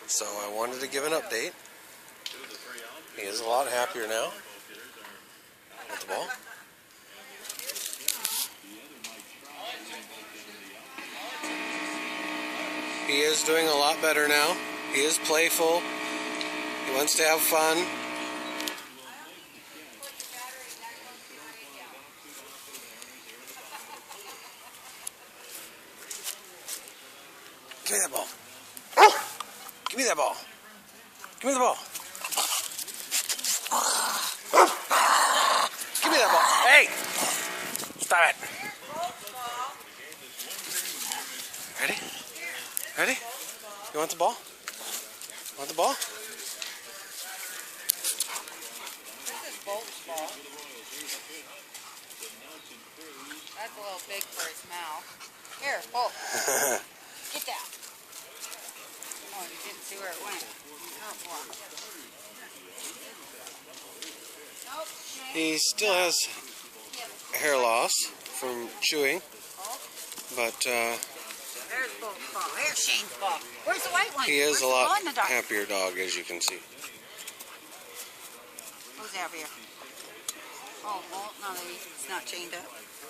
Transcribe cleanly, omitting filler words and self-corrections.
So I wanted to give an update. He is a lot happier now with the ball. He is doing a lot better now. He is playful. He wants to have fun. Give me that ball. Give me that ball. Give me the ball. Give me that ball. Hey! Stop it. Ready? Ready? You want the ball? Want the ball? This is Bolt's ball. That's a little big for his mouth. Here, Bolt. Get that. Oh, you didn't see where it went. Nope. He still has hair loss from chewing, but There's Bolt's ball. There's Shane's ball. Where's the white one? he is Where's a the lot ball in the dark? happier dog, as you can see. Who's happier? Oh, Bolt, now that he's not chained up.